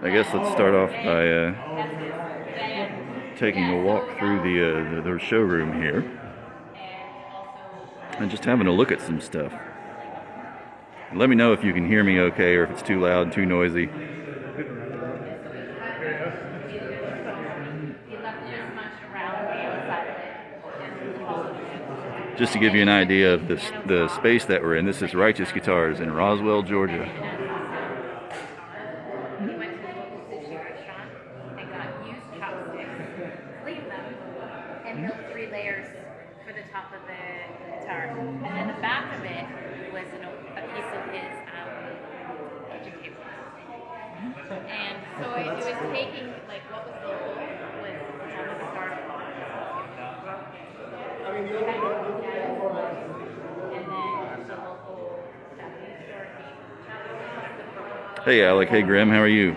I guess let's start off by taking a walk through the showroom here and just having a look at some stuff. Let me know if you can hear me okay or if it's too loud, too noisy. Just to give you an idea of the space that we're in, this is Righteous Guitars in Roswell, Georgia. And so it was taking, like, what was the goal with the start of and then the local Japanese store. Hey Alec, hey Grim, how are you?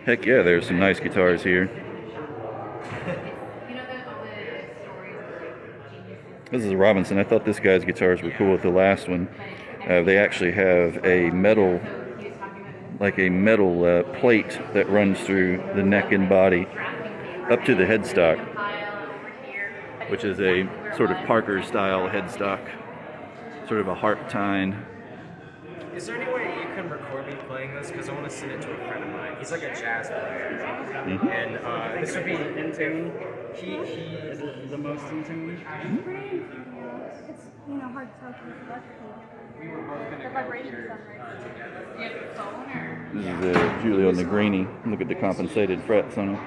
Heck yeah, there's some nice guitars here. This is a Robinson. I thought this guy's guitars were cool with the last one. They actually have a metal, plate that runs through the neck and body up to the headstock, which is a sort of Parker style headstock, sort of a harp tine. Is there any way you can record me playing this? Because I want to send it to a friend of mine. He's like a jazz player. Mm-hmm. And this would be in tune. He is it the most in tune? It's hard to tell electrically. The vibrations sound right. This is Giulio Negrini. Look at the compensated frets on it.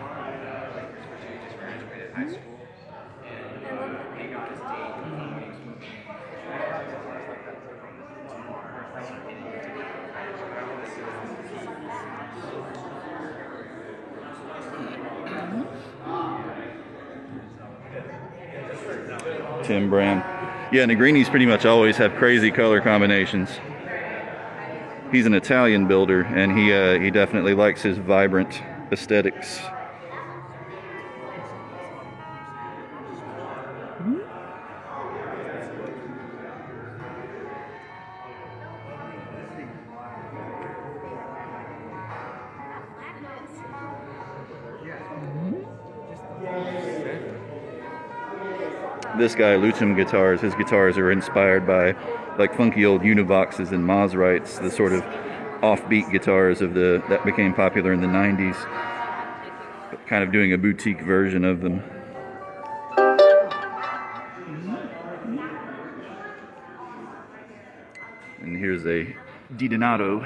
Tim Brand. Yeah, Negrini's pretty much always have crazy color combinations. He's an Italian builder, and he definitely likes his vibrant aesthetics. This guy, Luchum Guitars, his guitars are inspired by like funky old Univoxes and Maserati's, the sort of offbeat guitars that became popular in the 90s, kind of doing a boutique version of them. And here's a Di Donato.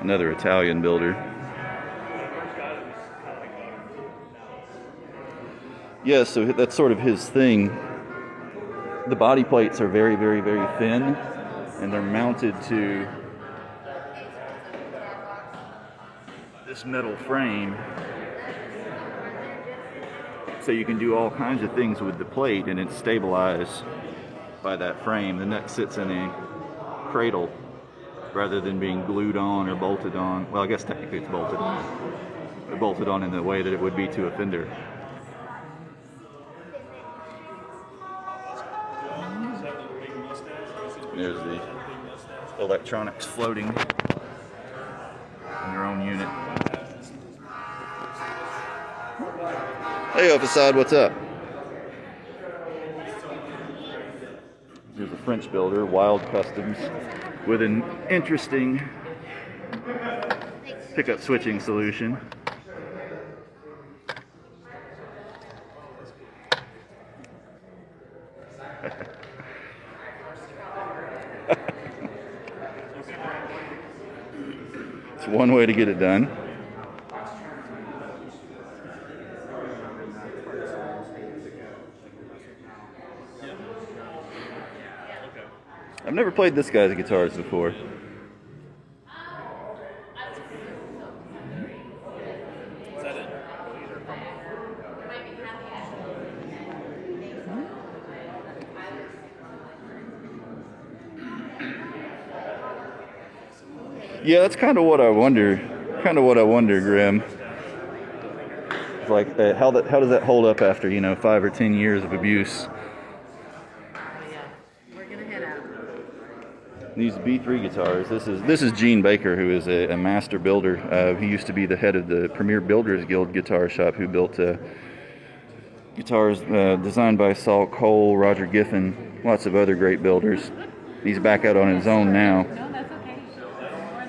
Another Italian builder. Yeah, so that's sort of his thing. The body plates are very, very, very thin, and they're mounted to this metal frame. So you can do all kinds of things with the plate, and it's stabilized by that frame. The neck sits in a cradle rather than being glued on or bolted on. Well, I guess technically it's bolted on. But bolted on in the way that it would be to a Fender. There's the electronics floating in their own unit. Hey, Facade, what's up? Here's a French builder, Wild Customs, with an interesting pickup switching solution. It's one way to get it done. I've never played this guy's guitars before. Yeah, that's kind of what I wonder. Grim. It's like, how does that hold up after 5 or 10 years of abuse? We're gonna head out. These B3 guitars. This is Gene Baker, who is a master builder. He used to be the head of the Premier Builders Guild guitar shop, who built guitars designed by Saul Cole, Roger Giffen, lots of other great builders. He's back out on his own now. No, that's okay. More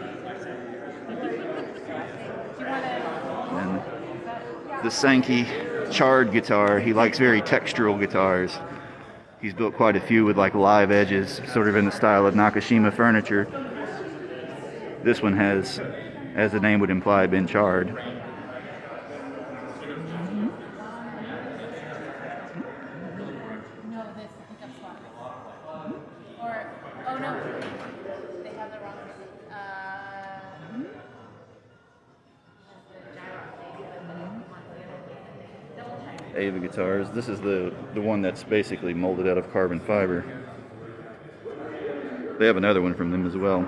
than welcome to And the Sankey charred guitar. He likes very textural guitars. He's built quite a few with like live edges, sort of in the style of Nakashima furniture. This one has, as the name would imply, been charred. No, this pickup spot. Or, oh no, they have the wrong. Ava guitars. This is the one that's basically molded out of carbon fiber. They have another one from them as well.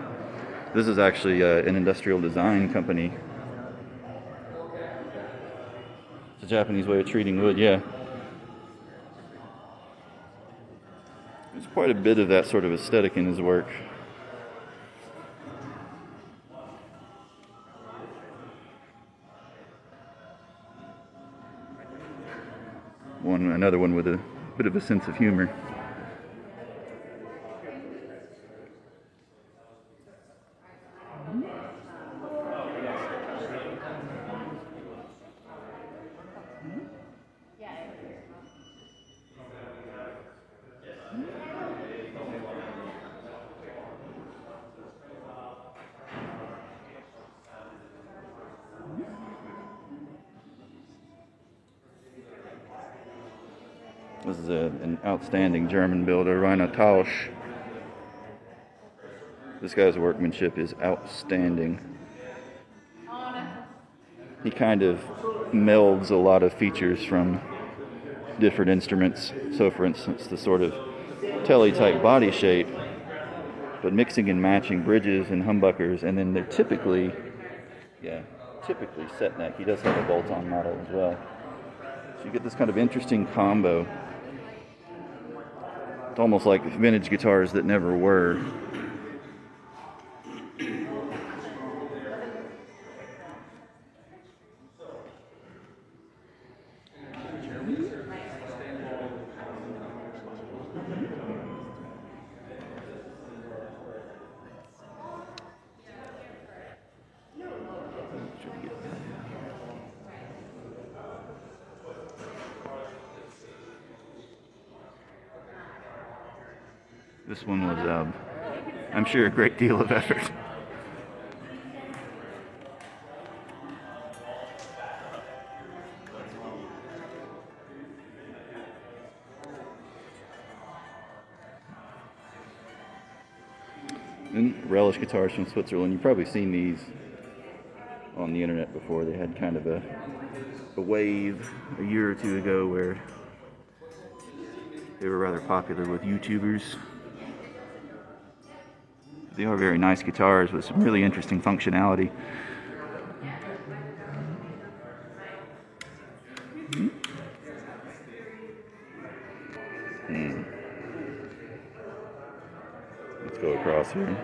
This is actually an industrial design company. It's a Japanese way of treating wood, yeah. There's quite a bit of that sort of aesthetic in his work. Another one with a bit of a sense of humor. This is an outstanding German builder, Rainer Tausch. This guy's workmanship is outstanding. He kind of melds a lot of features from different instruments. So for instance, the sort of telly-type body shape, but mixing and matching bridges and humbuckers, and then they're typically set neck. He does have a bolt-on model as well. So you get this kind of interesting combo. It's almost like vintage guitars that never were. This one was, I'm sure, a great deal of effort. And Relish guitars from Switzerland. You've probably seen these on the internet before. They had kind of a wave a year or two ago where they were rather popular with YouTubers. They are very nice guitars with some really interesting functionality. Let's go across here.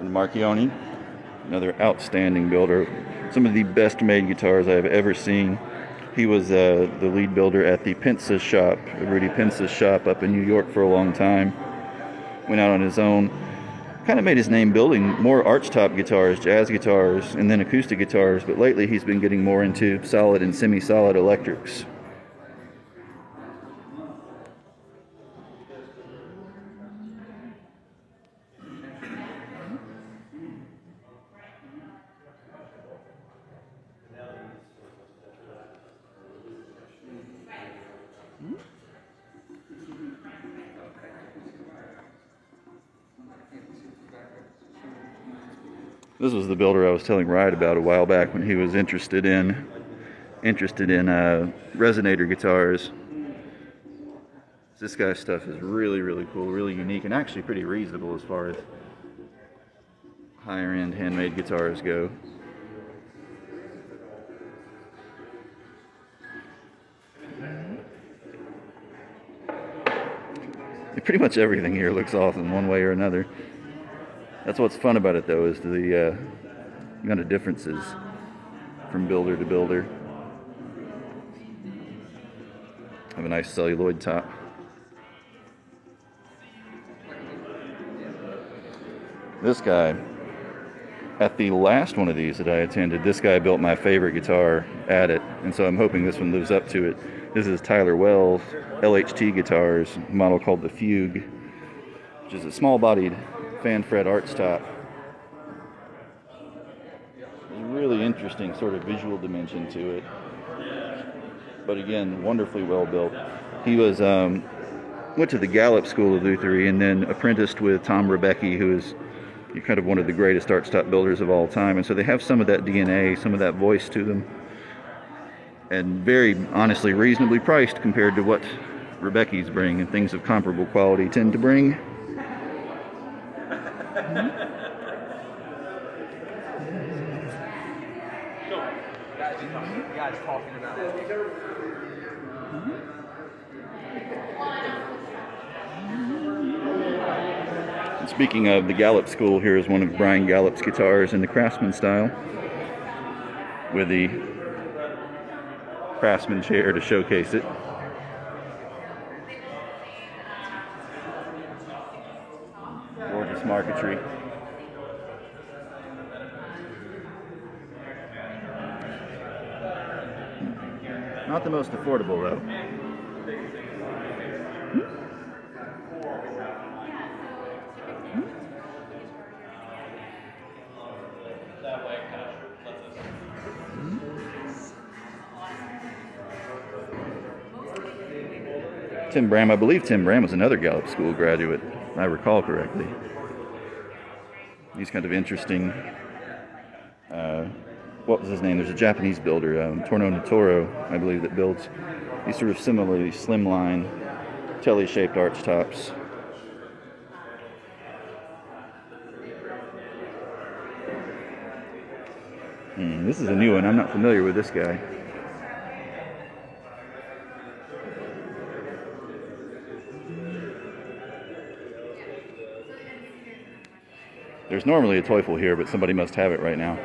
Marchioni, another outstanding builder. Some of the best made guitars I've ever seen. He was the lead builder at the Pensa shop, Rudy Pensa's shop up in New York for a long time. Went out on his own. Kind of made his name building more archtop guitars, jazz guitars, and then acoustic guitars, but lately he's been getting more into solid and semi-solid electrics. This was the builder I was telling Ryan about a while back when he was interested in resonator guitars. This guy's stuff is really, really cool, really unique, and actually pretty reasonable as far as higher end handmade guitars go. Pretty much everything here looks awesome one way or another. That's what's fun about it, though, is the amount of differences from builder to builder. Have a nice celluloid top. This guy, at the last one of these that I attended, this guy built my favorite guitar at it, and so I'm hoping this one lives up to it. This is Tyler Wells LHT Guitars, a model called the Fugue, which is a small-bodied fan fret arch top. There's a really interesting sort of visual dimension to it, but again, wonderfully well built. He was went to the Gallup School of Lutherie and then apprenticed with Tom Rebecki, who is kind of one of the greatest arch top builders of all time, and so they have some of that DNA, some of that voice to them, and very honestly reasonably priced compared to what Rebecki's bring and things of comparable quality tend to bring. Guys talking about it. Speaking of the Gallup School, here is one of Brian Gallup's guitars in the Craftsman style, with the Craftsman chair to showcase it. Gorgeous marquetry. Not the most affordable, though. Tim Bram, I believe Tim Bram was another Gallup School graduate, if I recall correctly. He's kind of interesting. What was his name? There's a Japanese builder, Torno Natoro, I believe, that builds these sort of similarly slimline, telly-shaped arch tops. This is a new one. I'm not familiar with this guy. There's normally a Teufel here, but somebody must have it right now.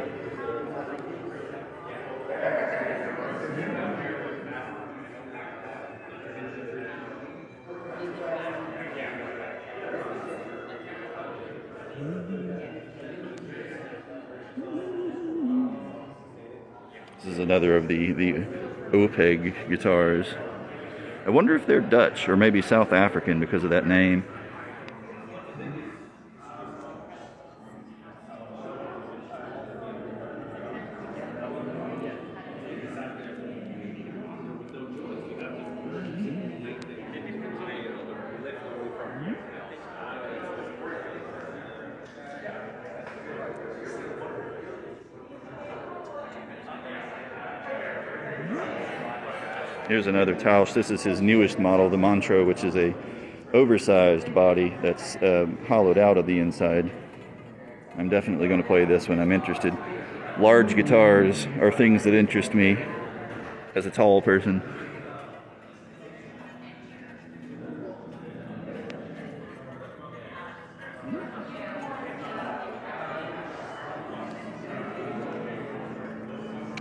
This is another of the Opeg guitars. I wonder if they're Dutch or maybe South African because of that name. Here's another Tausch. This is his newest model, the Montreux, which is a oversized body that's hollowed out of the inside. I'm definitely going to play this one. I'm interested. Large guitars are things that interest me as a tall person.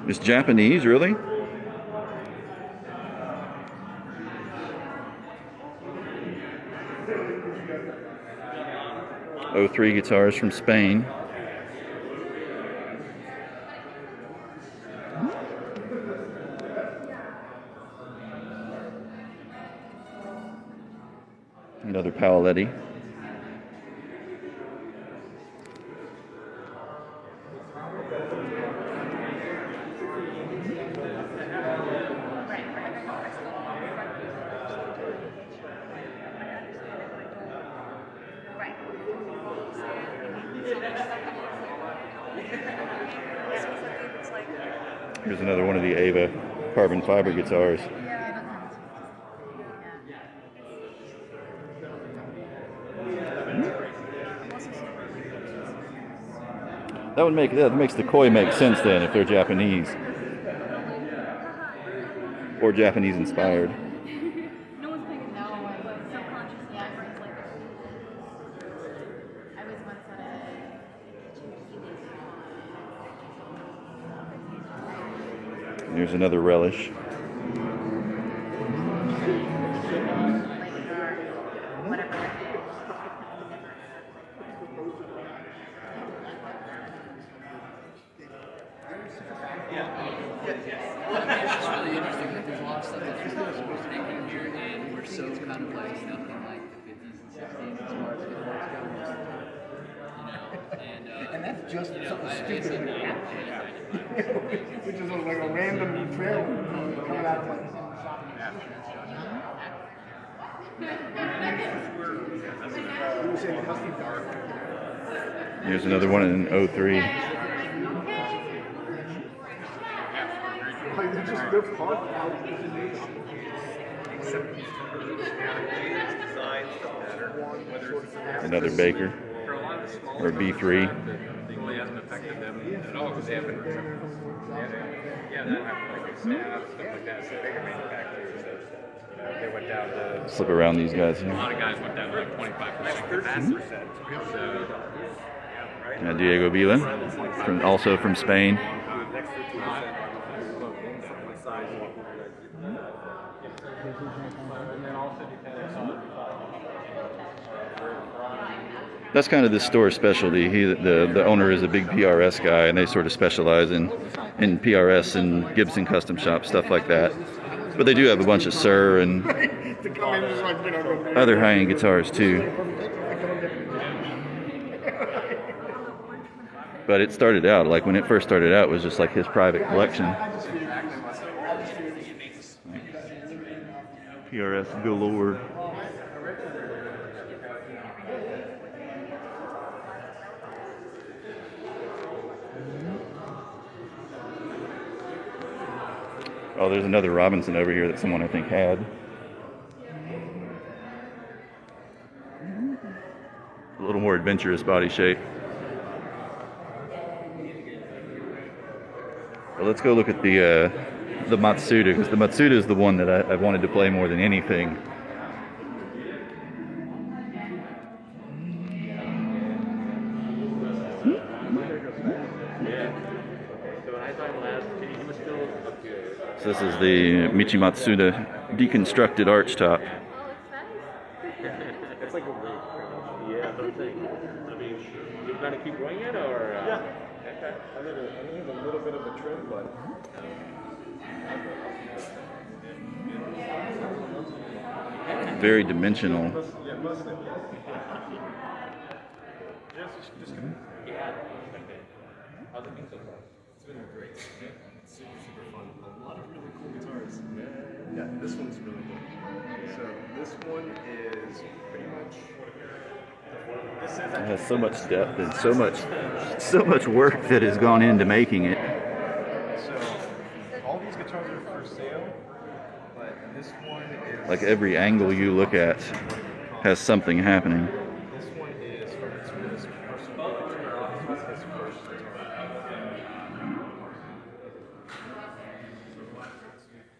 It's Japanese, really? O3 guitars from Spain. Another Paoletti. It's like, Here's another one of the Ava carbon fiber guitars. That makes the koi make sense then if they're Japanese or Japanese inspired. no one's picking that one, but subconsciously Yeah. my brain's like, I was once on a Here's another relish. whatever. It's just really interesting that there's a lot of stuff that's making here, and we're so kind of like stuck in like the 50s and 60s as far as guitars go most of the time. And that's just something It's stupid. a Which is like a random trail coming out of Here's another one in 03. like they're parked out. Another Baker or B3. Really hasn't affected them at all because they have been yeah, they have like a staff, stuff like that. So bigger manufacturers that they went down to Slip around these guys a here. lot of guys went down to like 25% capacity. So Diego Vila, also from Spain. That's kind of the store's specialty. The owner is a big PRS guy, and they sort of specialize in PRS and Gibson custom shop stuff like that. But they do have a bunch of Sir and other high-end guitars too. But it started out like when it first started out, it was just like his private collection. PRS galore. Oh, there's another Robinson over here that someone I think had. A little more adventurous body shape. Well, let's go look at the Matsuda, because the Matsuda is the one that I've wanted to play more than anything. So this is the Michi Matsuda deconstructed arch top. it's like a roof. Yeah, but I'm saying, I mean, you're going to keep going it or? Yeah. Okay. I need a little bit of a trim, but Very dimensional. it's been great. It's super fun. A lot of really cool guitars. Yeah, this one's really good. So this one is pretty much. This is It has so much depth and so much work that has gone into making it. So all these guitars are for sale, but this one is. Like every angle you look at has something happening. This one is from his first guitar. This was his first guitar.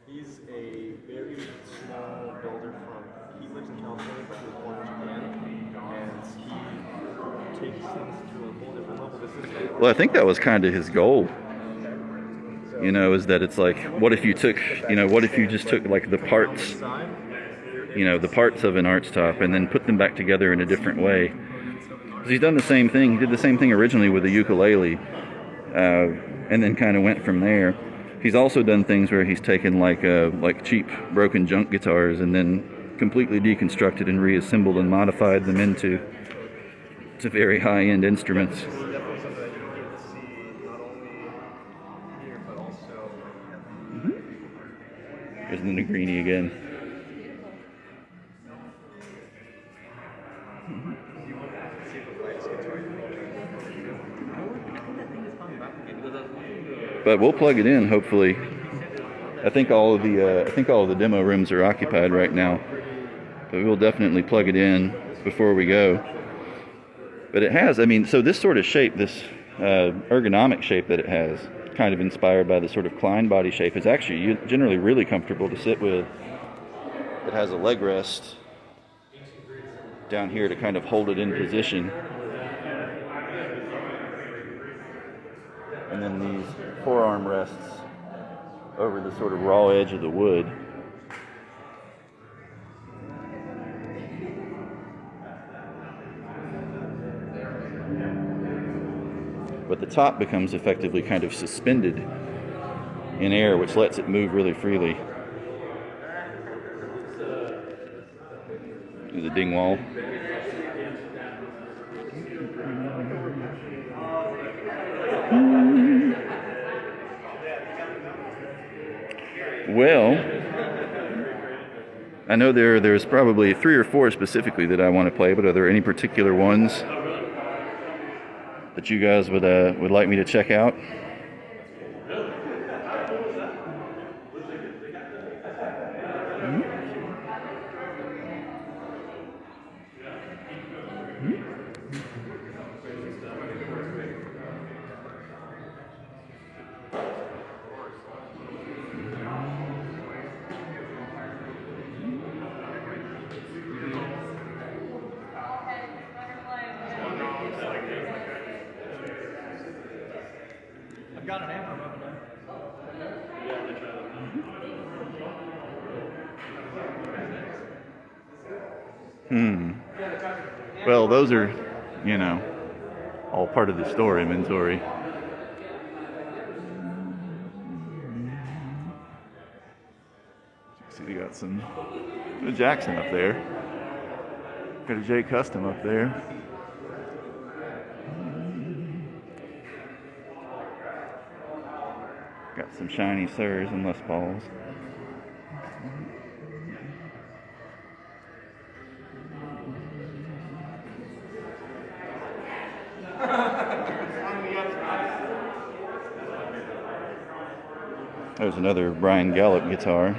He's a very small builder he lives in California, but he was born in Japan, and he takes things to a whole different level. This is Well, I think that was kind of his goal. You know, is that it's like, what if you just took like the parts, the parts of an arch top and then put them back together in a different way. Because he's done the same thing. He did the same thing originally with the ukulele, and then kind of went from there. He's also done things where he's taken like cheap broken junk guitars and then completely deconstructed and reassembled and modified them into very high-end instruments. definitely something that you don't get to see not only here, but also. There's the Negrini again. See the latest guitar you But we'll plug it in. Hopefully, I think all of the demo rooms are occupied right now. But we'll definitely plug it in before we go. But it has, I mean, so this sort of shape, this ergonomic shape that it has, kind of inspired by the sort of Klein body shape, is actually generally really comfortable to sit with. It has a leg rest down here to kind of hold it in position. And then these forearm rests over the sort of raw edge of the wood. But the top becomes effectively kind of suspended in air, which lets it move really freely. There's a ding wall. Well, I know there's probably 3 or 4 specifically that I want to play, but are there any particular ones that you guys would like me to check out? I've got an ammo over there. Well, those are, all part of the store inventory. See, we got some Jackson up there. Got a J Custom up there. Got some shiny Sirs and Les Pauls. There's another Brian Gallup guitar.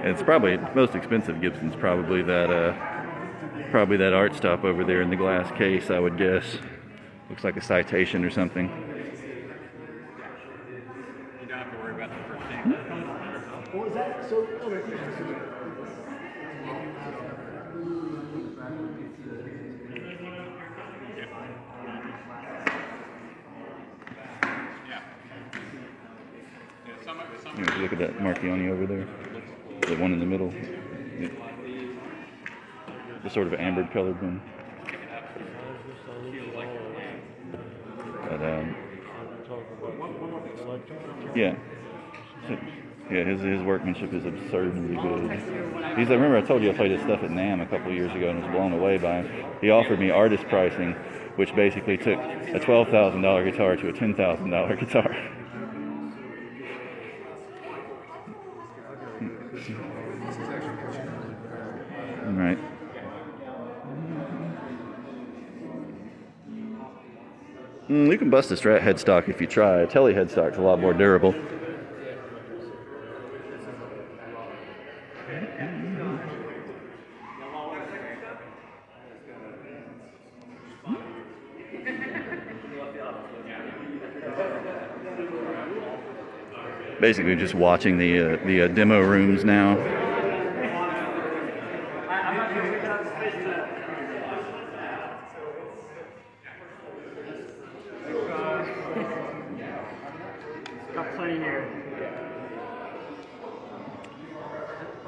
It's probably most expensive Gibson's probably that art stop over there in the glass case, I would guess. Looks like a Citation or something. You don't have to worry about the first thing. What was that? So, Look at that Marchioni over there. The one in the middle. The sort of amber colored one. But, yeah. Yeah, his workmanship is absurdly good. Remember I told you I played his stuff at NAMM a couple of years ago and was blown away by him. He offered me artist pricing, which basically took a $12,000 guitar to a $10,000 guitar. Right. You can bust a Strat headstock if you try. A Tele headstock's a lot more durable. Basically just watching the demo rooms now. got plenty here.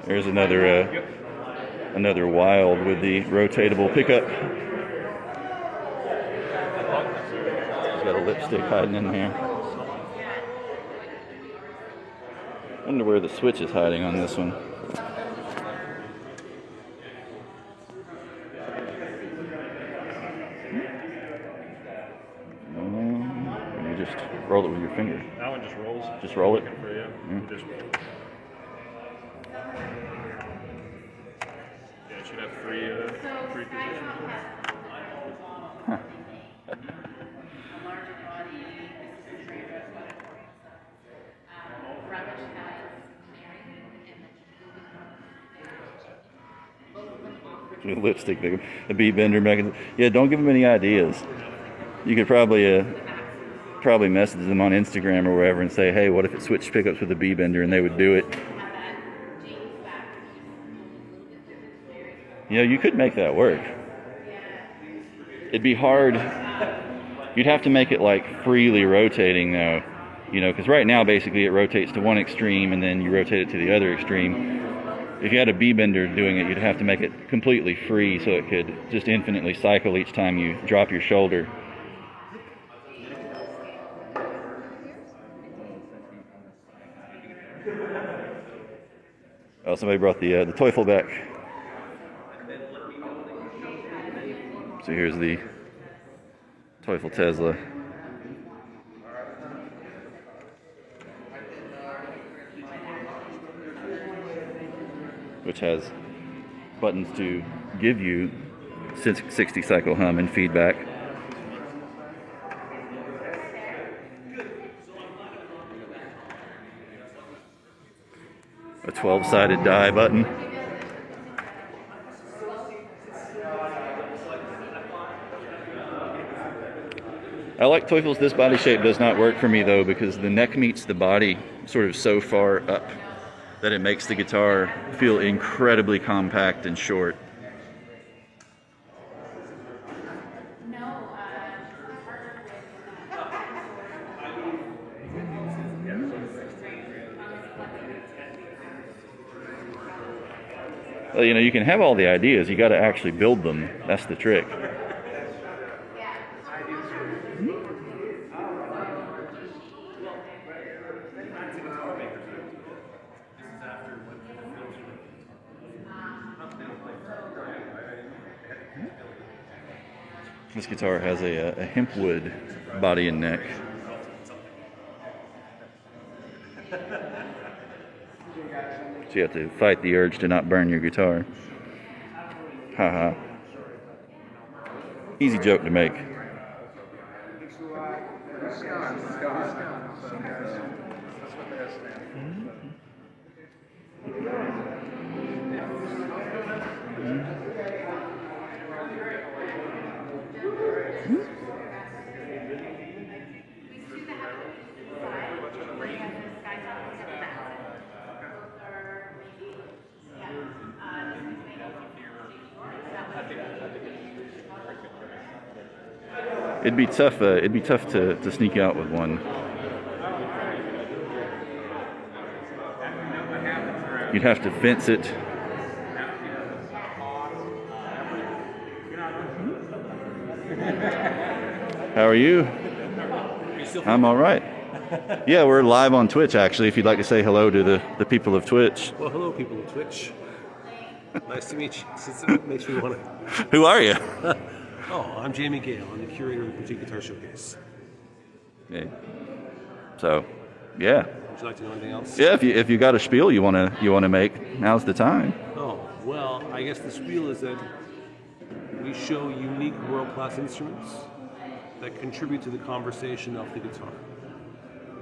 There's another Wild with the rotatable pickup. He's got a lipstick hiding in there. Wonder where the switch is hiding on this one. roll it with your finger. That one just rolls. Just roll it? Looking for you. Mm. Just roll. Yeah, it should have three So positions. Skytop has Huh. a larger body. This is very much what it Rubbish has Marion and both of them offer. Lipstick, the bee bender mechanism. Yeah, don't give them any ideas. You could probably message them on Instagram or wherever and say, hey, what if it switched pickups with a bee bender, and they would do it. You know, you could make that work. It'd be hard. You'd have to make it like freely rotating though, you know, because right now basically it rotates to one extreme and then you rotate it to the other extreme. If you had a bee bender doing it, you'd have to make it completely free so it could just infinitely cycle each time you drop your shoulder. Oh, somebody brought the Teufel back. So here's the Teufel Tesla. Which has buttons to give you 60 cycle hum and feedback. A 12-sided die button. I like Teufels. This body shape does not work for me though, because the neck meets the body sort of so far up that it makes the guitar feel incredibly compact and short. Well, you know, you can have all the ideas, you got to actually build them. That's the trick. This guitar has a hempwood body and neck. So you have to fight the urge to not burn your guitar. Haha. Easy joke to make. It'd be tough. It'd be tough to sneak out with one. You'd have to fence it. How are you? I'm all right. Yeah, we're live on Twitch actually. If you'd like to say hello to the people of Twitch. Well, hello, people of Twitch. Nice to meet you. It makes me want to. Who are you? Oh, I'm Jamie Gale. I'm the curator of the Boutique Guitar Showcase. Yeah. So, yeah. Would you like to know anything else? Yeah, if you got a spiel you wanna make, now's the time. Oh, well, I guess the spiel is that we show unique world-class instruments that contribute to the conversation of the guitar.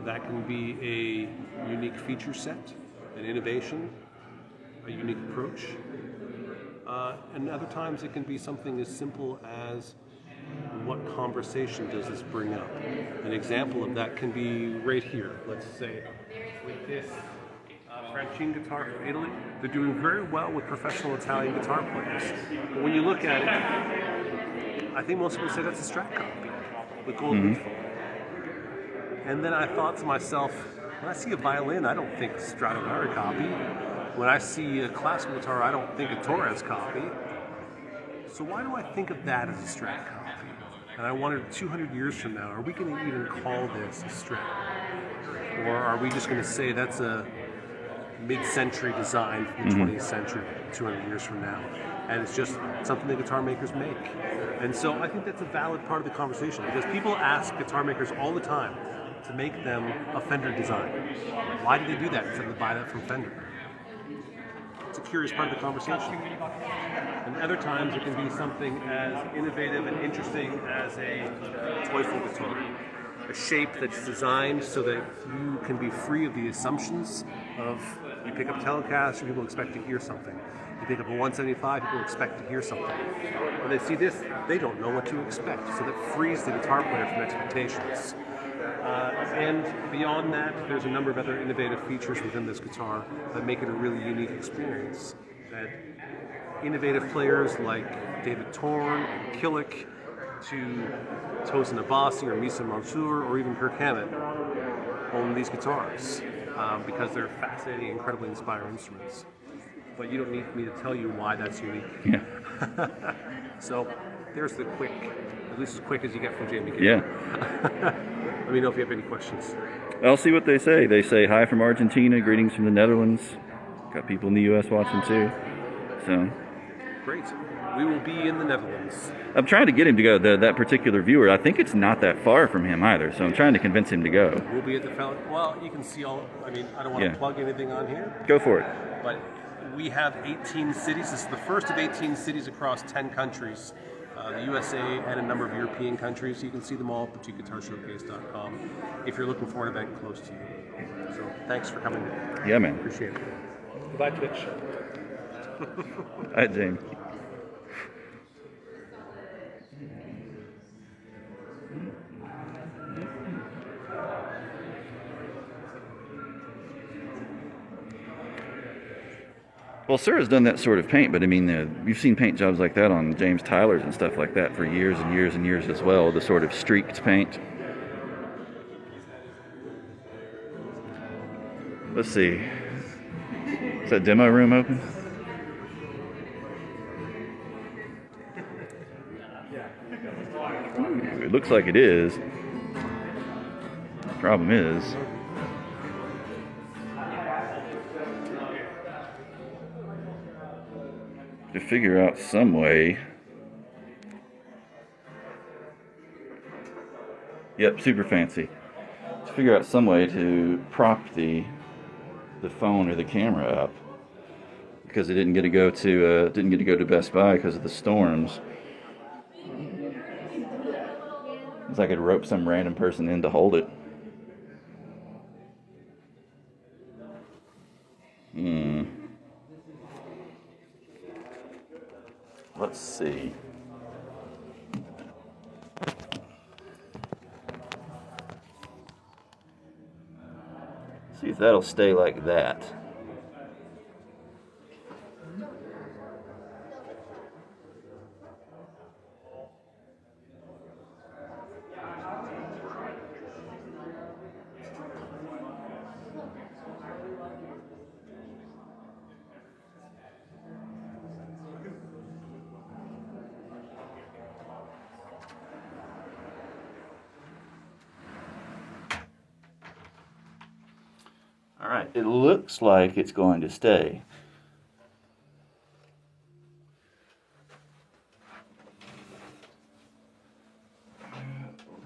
That can be a unique feature set, an innovation, a unique approach. And other times it can be something as simple as what conversation does this bring up? An example of that can be right here. Let's say with this Francine guitar from Italy. They're doing very well with professional Italian guitar players. But when you look at it, I think most people say that's a Strat copy with gold leaf. And then I thought to myself, when I see a violin, I don't think Stradivari copy. When I see a classical guitar, I don't think a Torres copy. So why do I think of that as a Strat copy? And I wondered, 200 years from now, are we going to even call this a Strat? Or are we just going to say that's a mid-century design from the 20th century, 200 years from now? And it's just something that guitar makers make. And so I think that's a valid part of the conversation, because people ask guitar makers all the time, to make them a Fender design. Why did they do that instead of buy that from Fender? It's a curious part of the conversation. And other times it can be something as innovative and interesting as a joyful guitar. A shape that's designed so that you can be free of the assumptions of you pick up a Telecaster, people expect to hear something. You pick up a 175, people expect to hear something. When they see this, they don't know what to expect, so that frees the guitar player from expectations. And beyond that, there's a number of other innovative features within this guitar that make it a really unique experience. That innovative players like David Torn and Killick, to Tosin Abasi or Misa Mansour or even Kirk Hammett own these guitars because they're fascinating, incredibly inspiring instruments. But you don't need me to tell you why that's unique. Yeah. So there's the quick, at least as quick as you get from Jamie Gibb. Yeah. Let me know if you have any questions. I'll see what they say. They say hi from Argentina, greetings from the Netherlands. Got people in the U.S. watching too. So great. We will be in the Netherlands. I'm trying to get him to go. That particular viewer, I think it's not that far from him either. So I'm trying to convince him to go. We'll be at the well, you can see all. I mean, I don't want to plug anything on here. Go for it. But we have 18 cities. This is the first of 18 cities across 10 countries. The USA and a number of European countries. You can see them all at PetiteGuitarShowcase.com if you're looking for an event close to you. So thanks for coming. Yeah, man. Appreciate it. Goodbye, Twitch. Hi, Jamie. Well, Sarah's done that sort of paint, but I mean, you've seen paint jobs like that on James Tyler's and stuff like that for years and years and years as well, the sort of streaked paint. Let's see. Is that demo room open? Ooh, it looks like it is. Problem is, to figure out some way. Yep, super fancy. To figure out some way to prop the phone or the camera up, because it didn't get to go to Best Buy because of the storms. It's like I could rope some random person in to hold it. Let's see. See if that'll stay like that. All right, it looks like it's going to stay.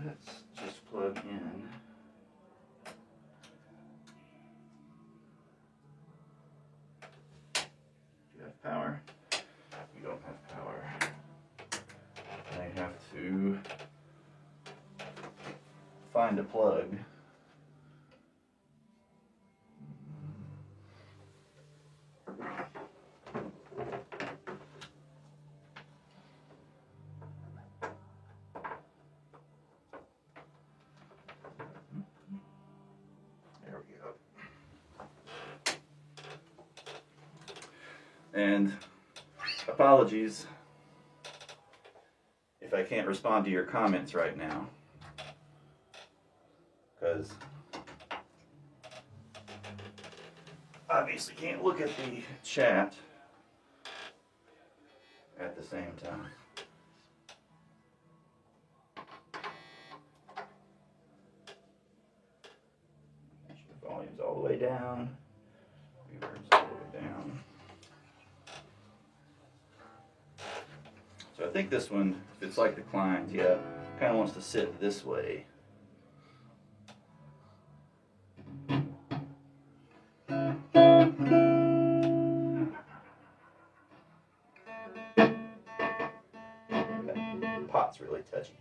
Let's just plug in. Do you have power? You don't have power. I have to find a plug. And apologies if I can't respond to your comments right now, because obviously can't look at the chat at the same time. Make sure the volume's all the way down, reverb's all the way down. So I think this one, if it's like the Kleins, yeah, kind of wants to sit this way. pot's really touchy.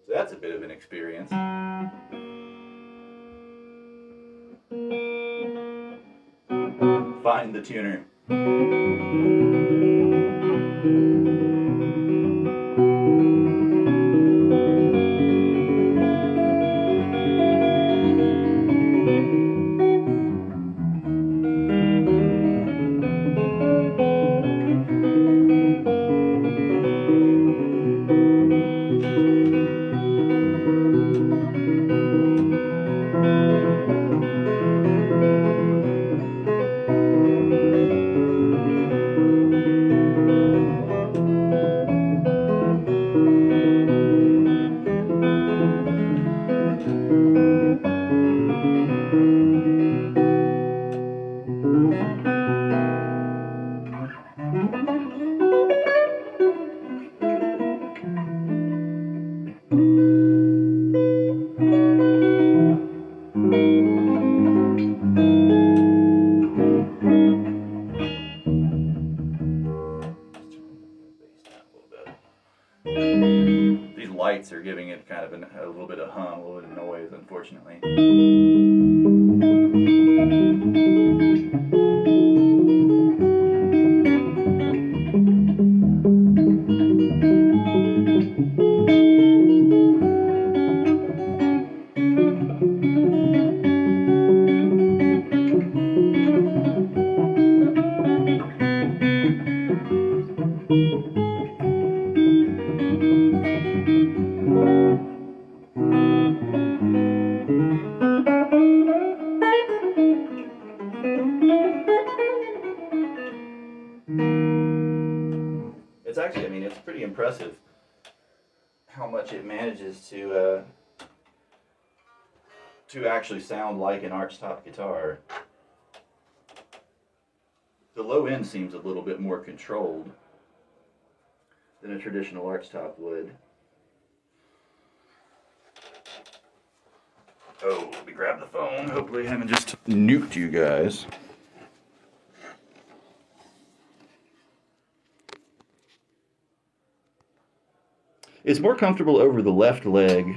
That's a bit of an experience. Find the tuner. These lights are giving it kind of a little bit of hum, a little bit of noise, unfortunately. actually, I mean, it's pretty impressive how much it manages to actually sound like an archtop guitar. The low end seems a little bit more controlled than a traditional archtop would. Oh, let me grab the phone. Hopefully I haven't just nuked you guys. It's more comfortable over the left leg.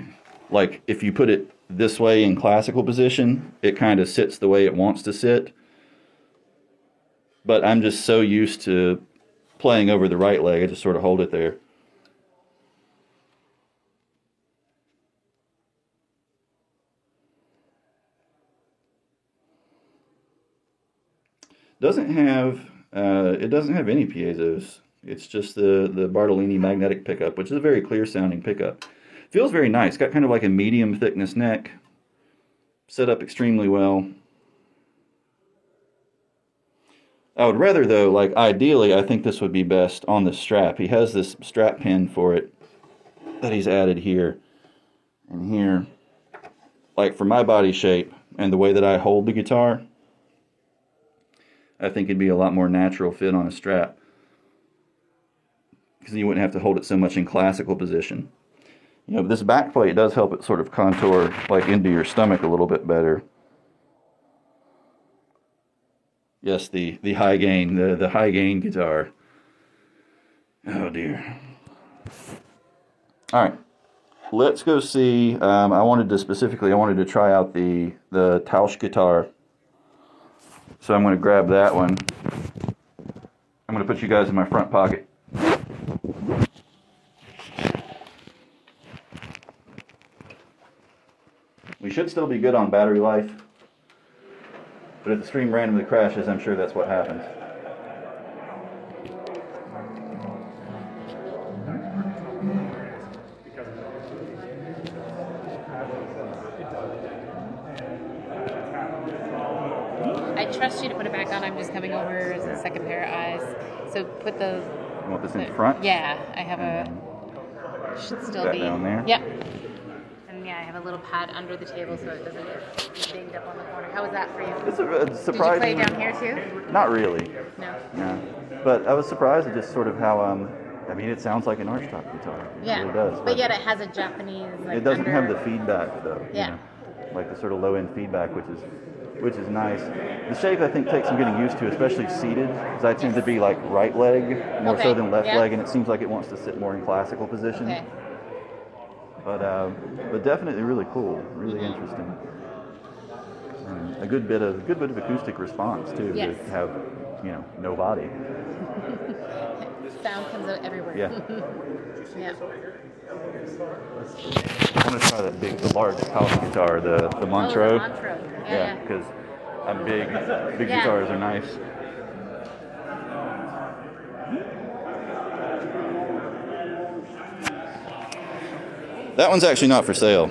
Like if you put it this way in classical position, it kind of sits the way it wants to sit. But I'm just so used to playing over the right leg, I just sort of hold it there. It doesn't have any piezos. It's just the Bartolini magnetic pickup, which is a very clear sounding pickup. Feels very nice. Got kind of like a medium thickness neck. Set up extremely well. I would rather, though, like ideally, I think this would be best on the strap. He has this strap pin for it that he's added here and here. Like for my body shape and the way that I hold the guitar, I think it'd be a lot more natural fit on a strap. Because you wouldn't have to hold it so much in classical position. You know, this back plate does help it sort of contour like into your stomach a little bit better. Yes, the high gain, the high gain guitar. Oh dear. All right, let's go see. I wanted to try out the Tausch guitar. So I'm going to grab that one. I'm going to put you guys in my front pocket. We should still be good on battery life, but if the stream randomly crashes, I'm sure that's what happens. I trust you to put it back on. I'm just coming over as a second pair of eyes. So put the... You want this in front? Yeah, I have a... Should still that be... down there? Yep. And yeah, I have a little pad under the table so it doesn't get dinged up on the corner. How was that for you? It's surprising. Did you play down here too? Not really. No. No. But I was surprised at just sort of how, I mean, it sounds like an archtop guitar. Yeah. It really does. But yet it has a Japanese, like, it doesn't under... have the feedback, though. Yeah. You know, like the sort of low-end feedback, which is nice. The shape, I think, takes some getting used to, especially seated, because I tend to be like right leg more so than left leg, and it seems like it wants to sit more in classical position. Okay. But definitely really cool, really interesting. And a good bit of acoustic response too. Yes. To have, no body. Sound comes out everywhere. Yeah. Yeah. I want to try the large Tausch guitar, the Montreux. Oh, the Montreux. Yeah, because I'm big. Big guitars are nice. That one's actually not for sale.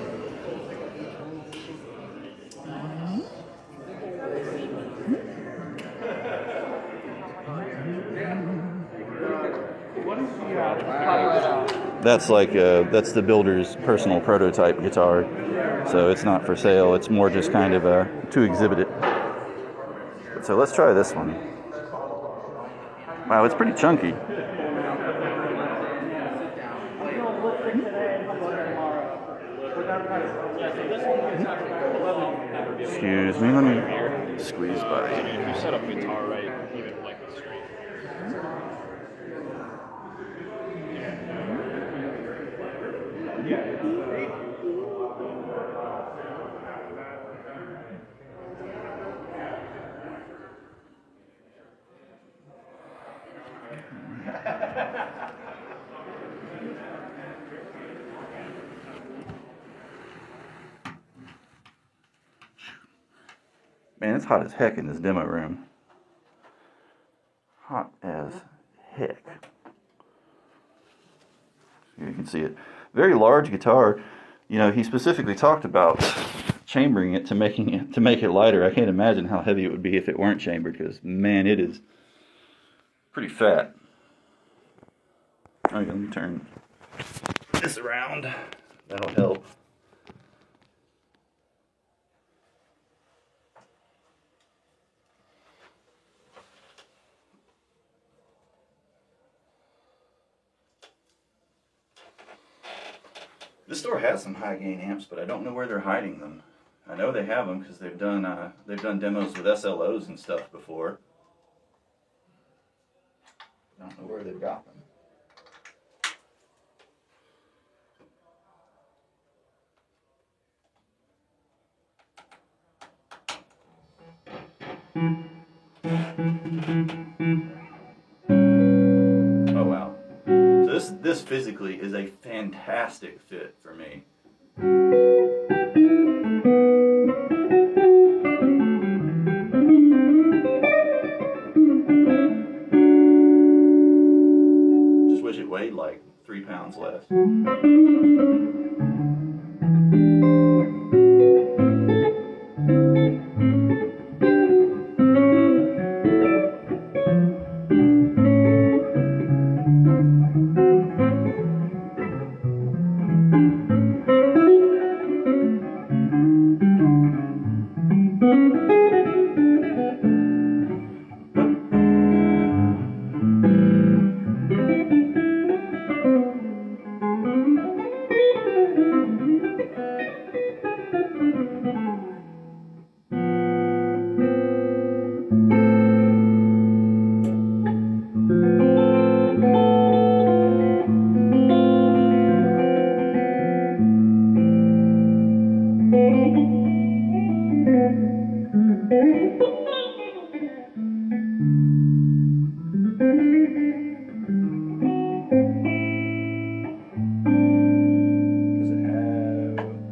That's that's the builder's personal prototype guitar, so it's not for sale. It's more just kind of to exhibit it. So let's try this one. Wow, it's pretty chunky. Excuse me, let me squeeze by. If you set up guitar right, even like the string. Man, it's hot as heck in this demo room. Hot as heck. You can see it. Very large guitar. He specifically talked about chambering it to make it lighter. I can't imagine how heavy it would be if it weren't chambered, because man, it is pretty fat. Okay, let me turn this around. That'll help. This store has some high gain amps, but I don't know where they're hiding them. I know they have them because they've done demos with SLOs and stuff before. I don't know where they've got them. Oh wow. So this physically is a fantastic fit for me. Just wish it weighed like 3 pounds less.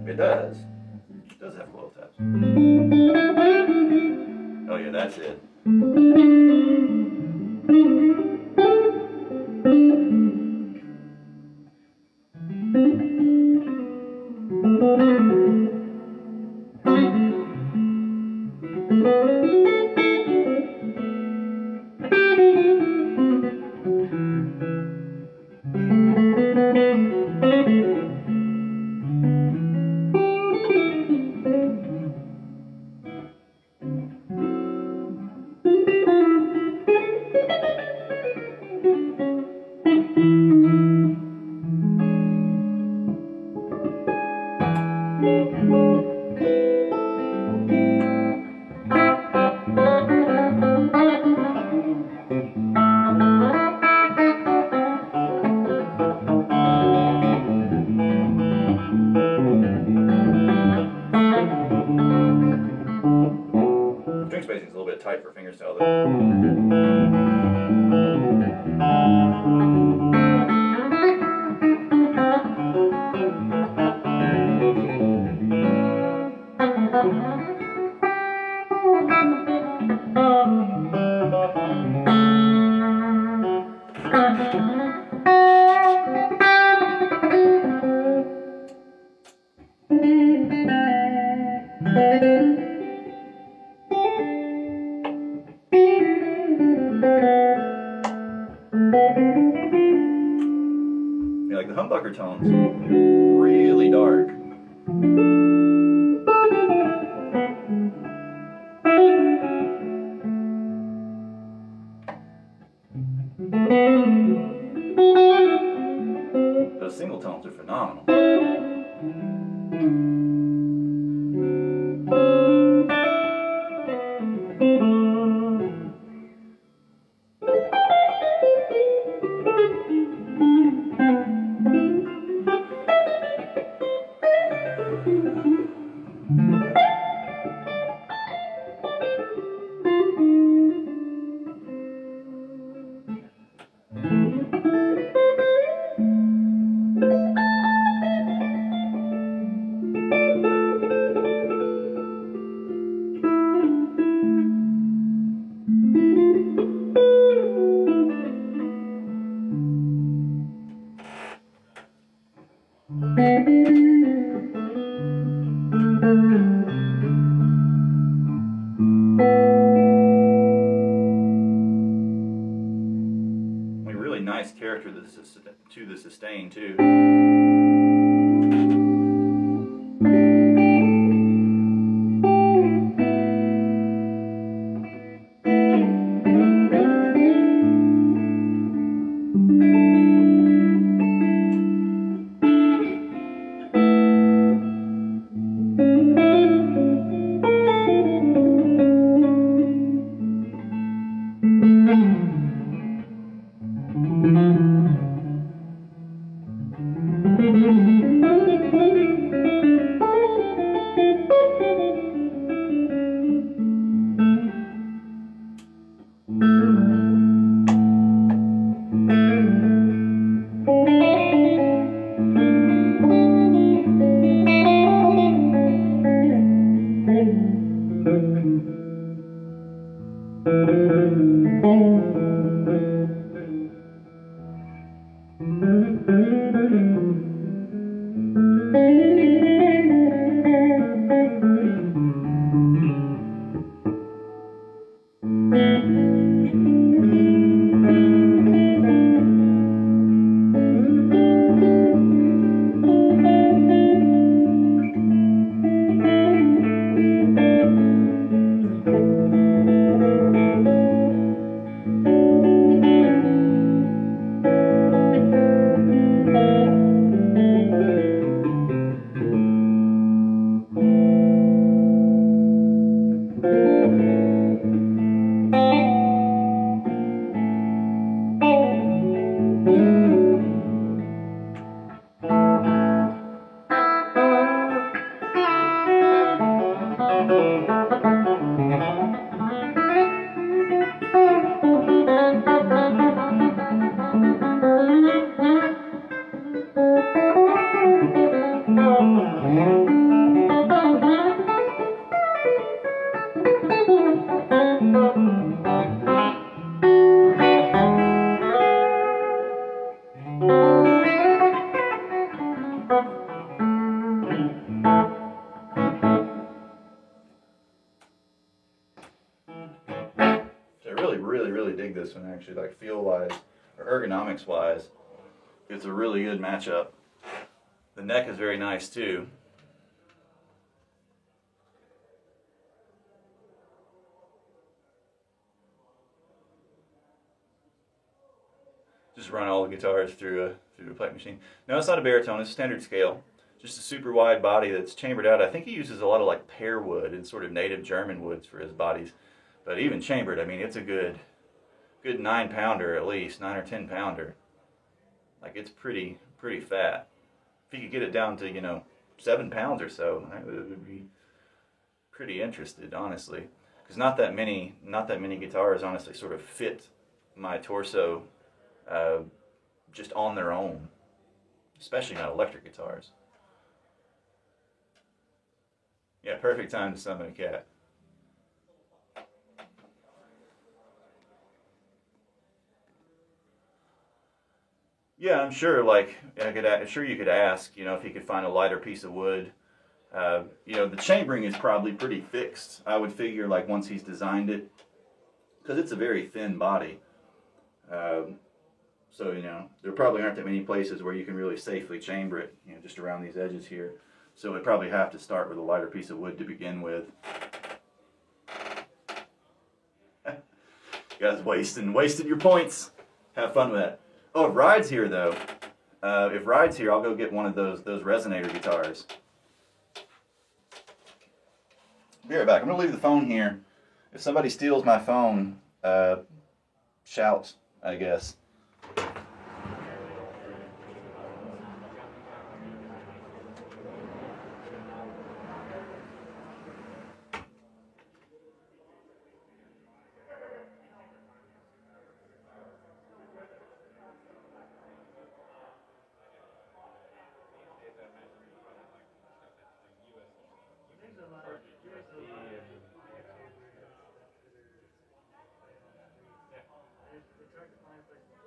It does. It does have coil tabs. Oh yeah, that's it. String spacing is a little bit tight for fingerstyle Yeah, like the humbucker tones, really dark. Those single tones are phenomenal. nice character to the sustain too. Really dig this one actually, like feel wise or ergonomics wise. It's a really good matchup. The neck is very nice too. Just run all the guitars through a plate machine. No, it's not a baritone, it's a standard scale. Just a super wide body that's chambered out. I think he uses a lot of like pear wood and sort of native German woods for his bodies. But even chambered, I mean, it's a good 9-pounder at least, 9 or 10 pounder. Like it's pretty fat. If you could get it down to 7 pounds or so, I would be pretty interested, honestly. Because not that many guitars honestly sort of fit my torso just on their own, especially not electric guitars. Yeah, perfect time to summon a cat. Yeah, I'm sure. Like sure you could ask, if he could find a lighter piece of wood. The chambering is probably pretty fixed. I would figure, like once he's designed it, because it's a very thin body. So there probably aren't that many places where you can really safely chamber it. Just around these edges here. So we'd probably have to start with a lighter piece of wood to begin with. You guys wasting your points. Have fun with that. Oh, if Ride's here though, if Ride's here, I'll go get one of those resonator guitars. Be right back. I'm gonna leave the phone here. If somebody steals my phone, shout, I guess. They tried to find like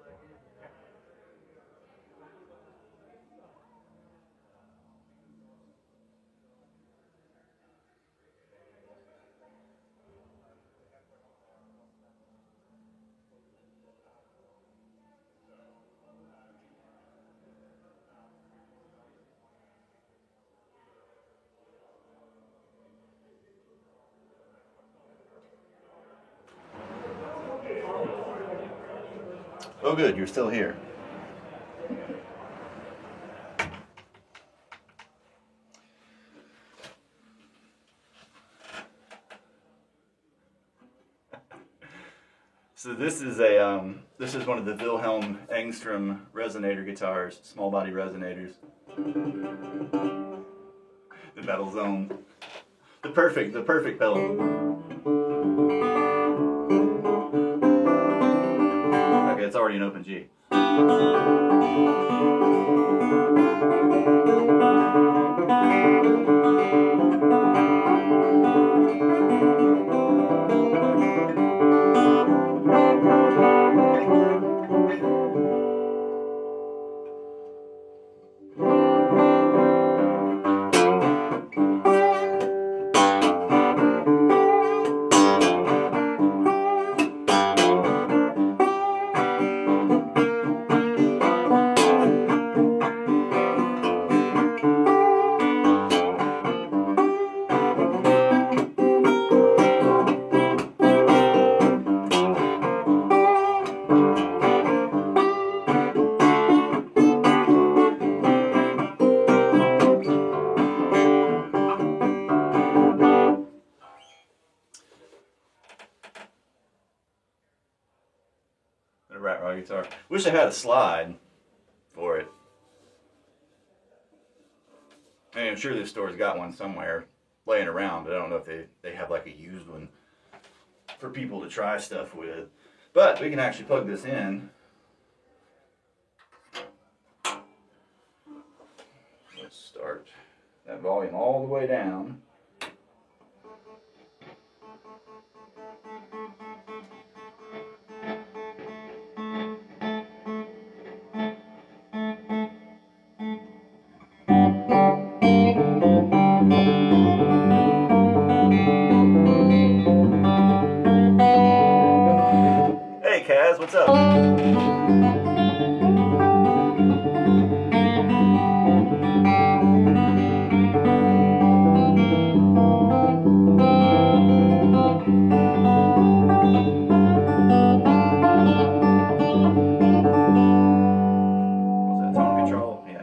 Oh, good, you're still here. So this is one of the Wilhelm Engstrom resonator guitars, small body resonators. The Metal Zone, the perfect pedal. Okay, it's already an open G. Rat Rod guitar. Wish I had a slide for it. I mean, I'm sure this store's got one somewhere laying around, but I don't know if they have like a used one for people to try stuff with. But we can actually plug this in. Let's start that volume all the way down. Hey Kaz, what's up? Was that tone control? Yeah.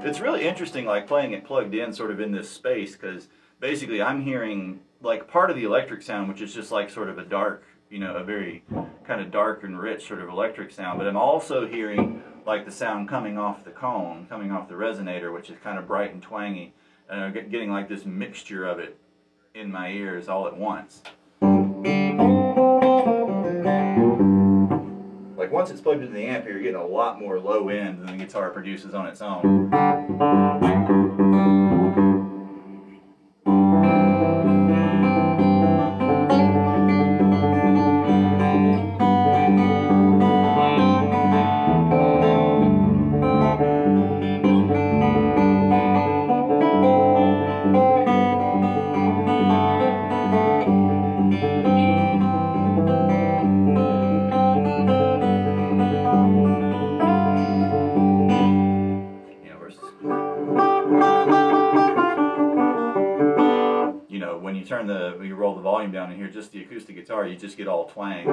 It's really interesting, like playing it plugged in sort of in this space, because basically I'm hearing like part of the electric sound, which is just like sort of a dark, you know, a very kind of dark and rich sort of electric sound, but I'm also hearing like the sound coming off the cone, coming off the resonator, which is kind of bright and twangy, and I'm getting like this mixture of it in my ears all at once. Like once it's plugged into the amp here, you're getting a lot more low end than the guitar produces on its own. When you roll the volume down in here, just the acoustic guitar, you just get all twang.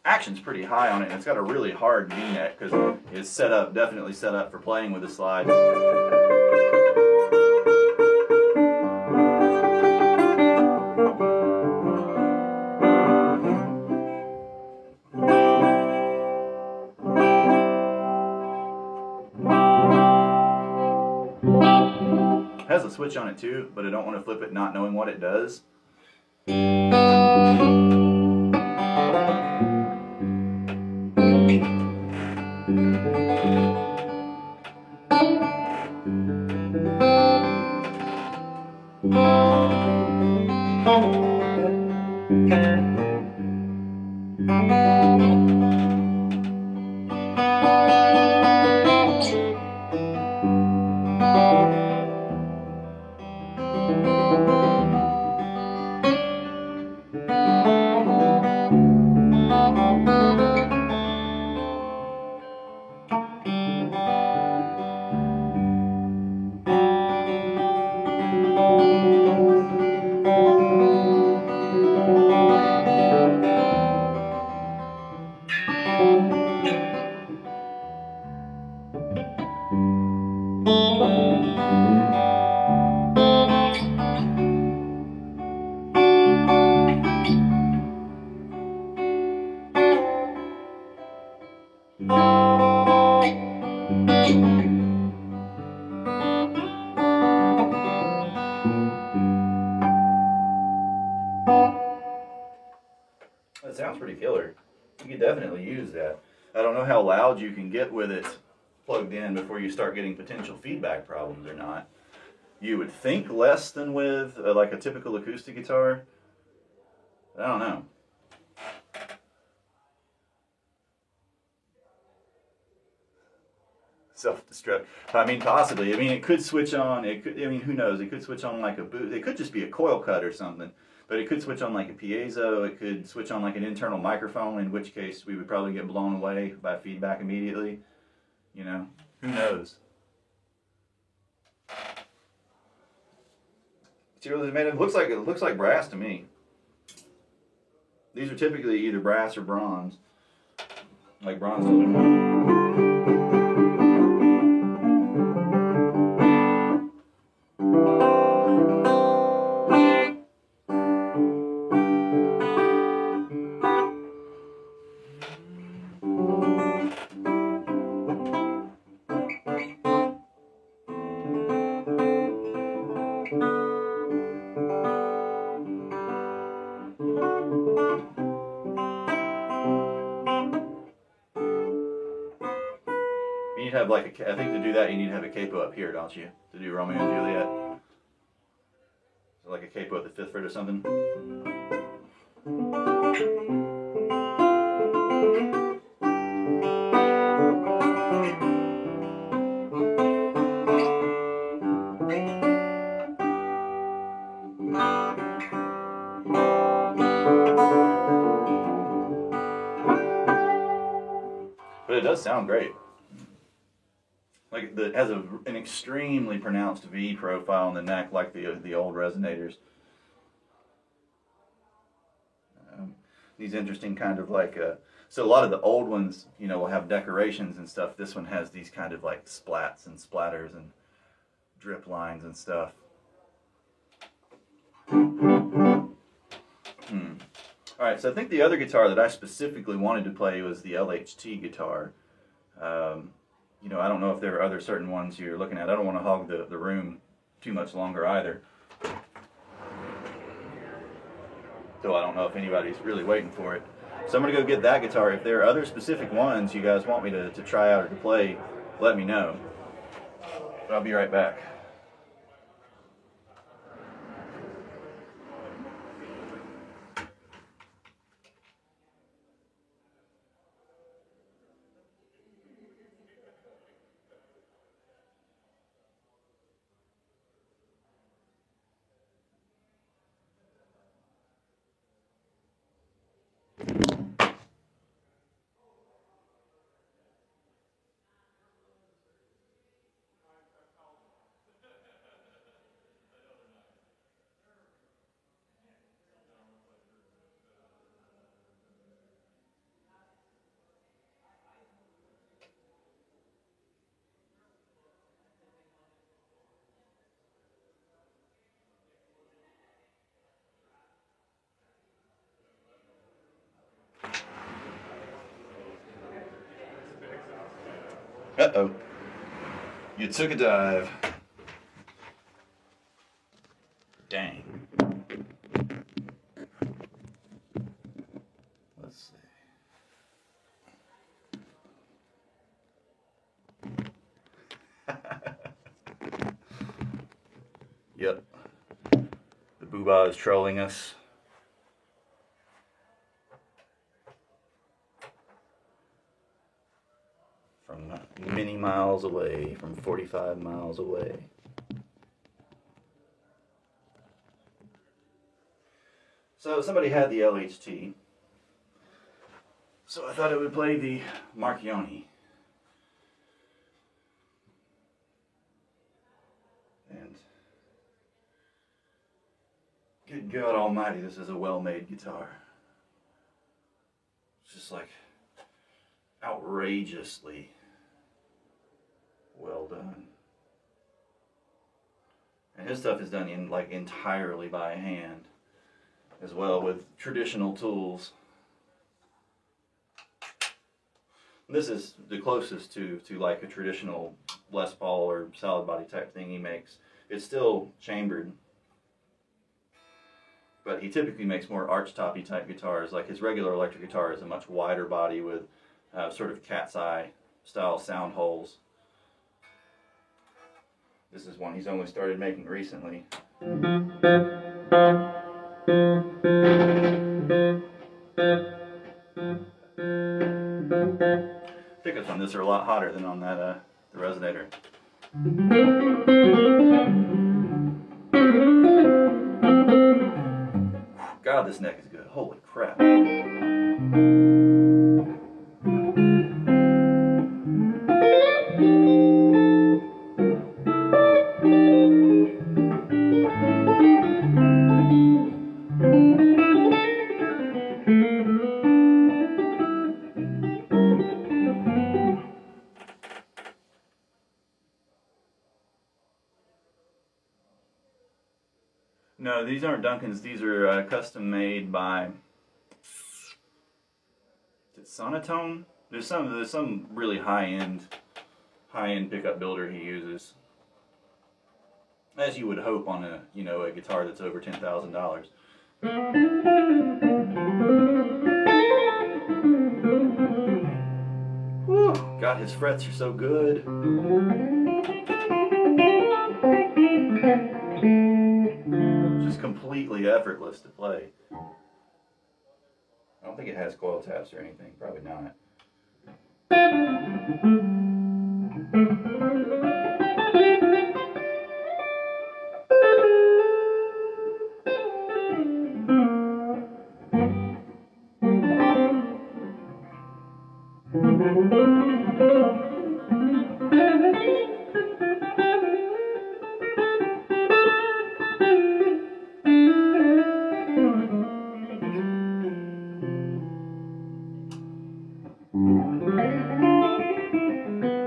Action's pretty high on it, and it's got a really hard V-neck because it's set up, definitely set up for playing with a slide. It has a switch on it too, but I don't want to flip it not knowing what it does. That sounds pretty killer. You could definitely use that. I don't know how loud you can get with it plugged in before you start getting potential feedback problems or not. You would think less than with like a typical acoustic guitar. I don't know. Self-destruct. I mean, possibly. I mean, it could switch on. It could. I mean, who knows? It could switch on like a boot. It could just be a coil cut or something. But it could switch on like a piezo. It could switch on like an internal microphone. In which case, we would probably get blown away by feedback immediately. You know, who knows? Material is made of. It looks like brass to me. These are typically either brass or bronze. Like bronze aluminum. You need to have like I think to do that you need to have a capo up here, don't you? To do Romeo and Juliet. So like a capo at the 5th fret or something. But it does sound great. Like it has an extremely pronounced V profile in the neck, like the old resonators. These interesting kind of like so a lot of the old ones, you know, will have decorations and stuff. This one has these kind of like splats and splatters and drip lines and stuff. All right, so I think the other guitar that I specifically wanted to play was the LHT guitar. You know, I don't know if there are other certain ones you're looking at. I don't want to hog the room too much longer either. So I don't know if anybody's really waiting for it. So I'm going to go get that guitar. If there are other specific ones you guys want me to try out or to play, let me know. But I'll be right back. Uh-oh. You took a dive. The Booba is trolling us. From many miles away, from 45 miles away. So somebody had the LHT. So I thought it would play the Marchioni. And good God Almighty, this is a well-made guitar. It's just like outrageously well done. And his stuff is done in like entirely by hand, as well with traditional tools. This is the closest to like a traditional Les Paul or solid body type thing he makes. It's still chambered, but he typically makes more arch-toppy type guitars. Like his regular electric guitar is a much wider body with sort of cat's eye style sound holes. This is one he's only started making recently. Pickups on this are a lot hotter than on that the resonator. God, this neck is good. Holy crap. No, these aren't Duncans. These are custom made by, is it Sonotone? There's some really high-end pickup builder he uses, as you would hope on a a guitar that's over $10,000. Whew, God, his frets are so good. Just completely effortless to play. I don't think it has coil taps or anything. Probably not.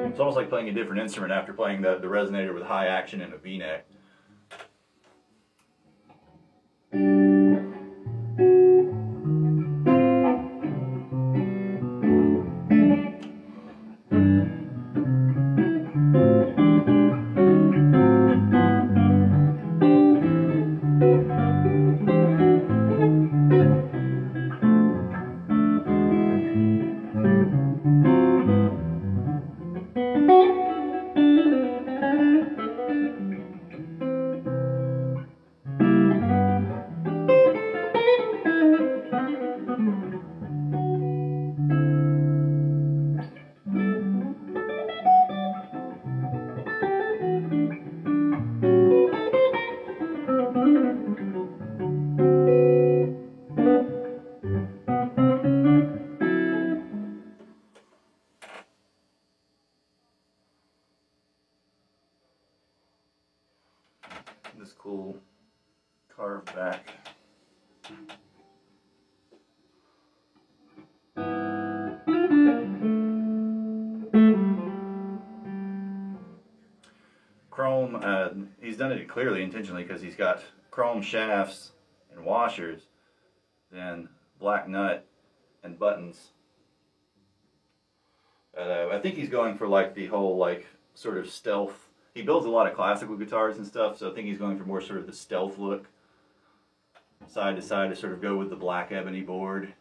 It's almost like playing a different instrument after playing the resonator with high action and a V-neck. This cool carved back. Chrome, he's done it clearly intentionally because he's got chrome shafts and washers, then black nut and buttons. I think he's going for like the whole like sort of stealth. He builds a lot of classical guitars and stuff, so I think he's going for more sort of the stealth look. Side to side to sort of go with the black ebony board.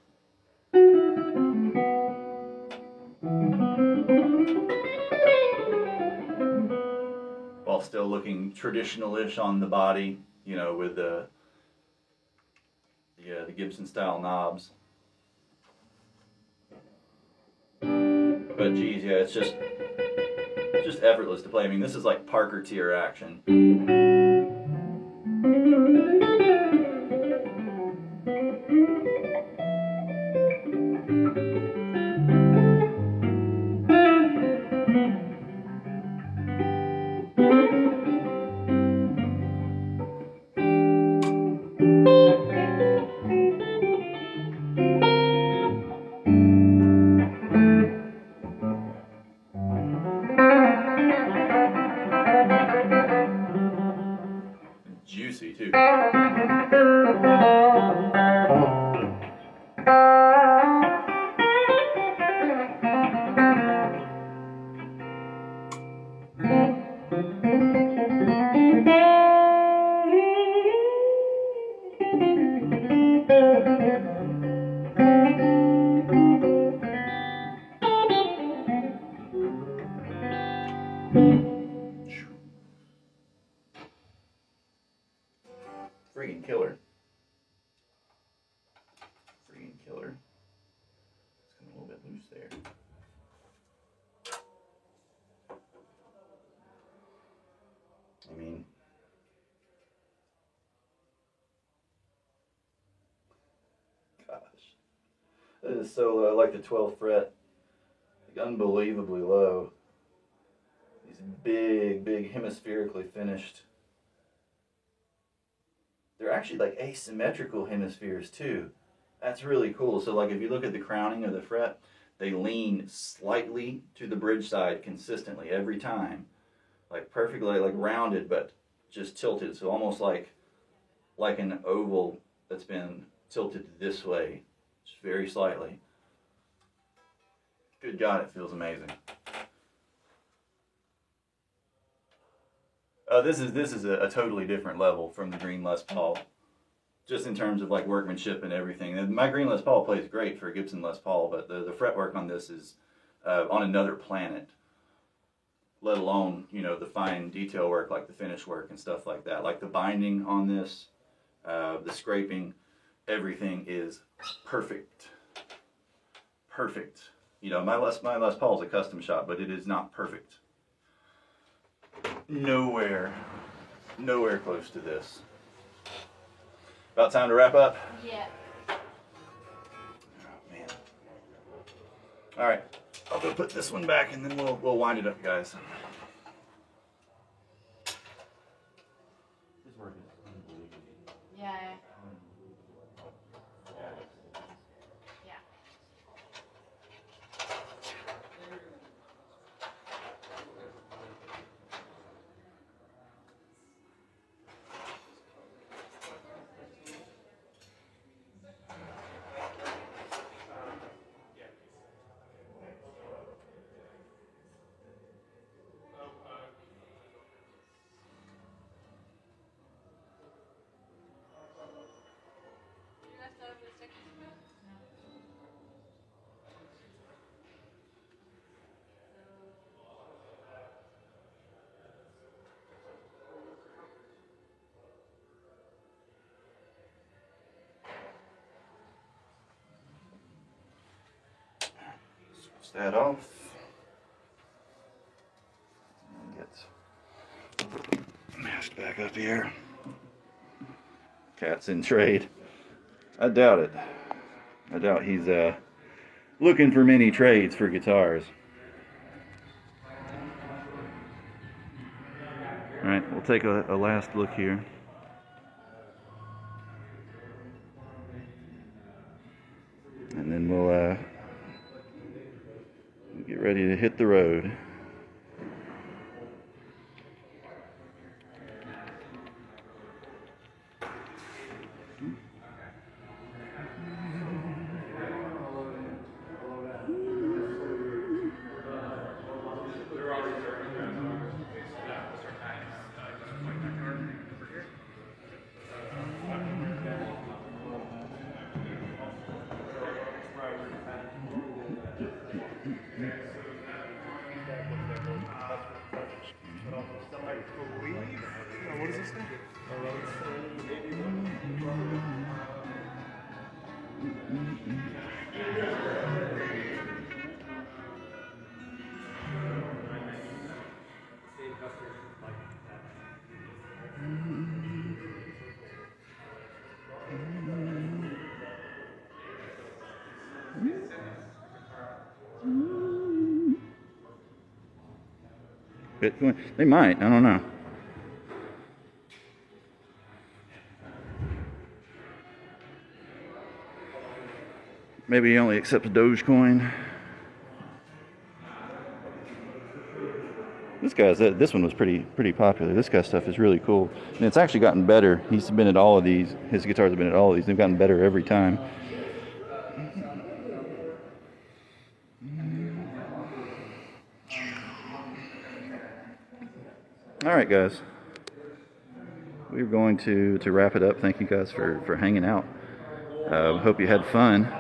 While still looking traditional-ish on the body, with the the Gibson style knobs. But geez, yeah, it's just effortless to play. I mean, this is like Parker tier action. Juicy too. Freaking killer. Freaking killer. It's getting a little bit loose there. I mean, gosh. It is so low, like the 12th fret. Like unbelievably low. These big hemispherically finished. They're actually like asymmetrical hemispheres too. That's really cool. So like if you look at the crowning of the fret, they lean slightly to the bridge side consistently every time. Like perfectly like rounded but just tilted. So almost like an oval that's been tilted this way. Just very slightly. Good God, it feels amazing. This is a totally different level from the Green Les Paul, just in terms of like workmanship and everything. And my Green Les Paul plays great for a Gibson Les Paul, but the fretwork on this is on another planet. Let alone, you know, the fine detail work like the finish work and stuff like that. Like the binding on this, the scraping, everything is perfect. Perfect. You know, my Les Paul is a custom shop, but it is not perfect. Nowhere close to this. About time to wrap up? Yeah. Oh, man. All right, I'll go put this one back and then we'll wind it up, guys. This work is unbelievable. Yeah. Yeah. Switch that off. Get masked back up here. Cat's in trade. I doubt it. I doubt he's looking for many trades for guitars. All right, we'll take a last look here. And then we'll get ready to hit the road. What does this say? Bitcoin? They might. I don't know. Maybe he only accepts Dogecoin. This one was pretty popular. This guy's stuff is really cool, and it's actually gotten better. He's been at all of these. His guitars have been at all of these. They've gotten better every time. All right, guys. We're going to wrap it up. Thank you guys for hanging out. Hope you had fun.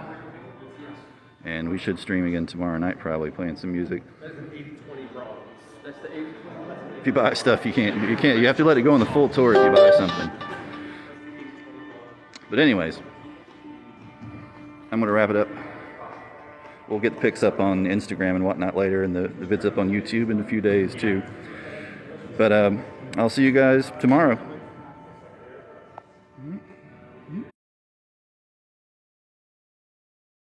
And we should stream again tomorrow night, probably playing some music. That's an 80-20 bronze. That's the 80-20. If you buy stuff, you have to let it go on the full tour if you buy something. But anyways, I'm gonna wrap it up. We'll get the pics up on Instagram and whatnot later, and the vids up on YouTube in a few days too. But I'll see you guys tomorrow.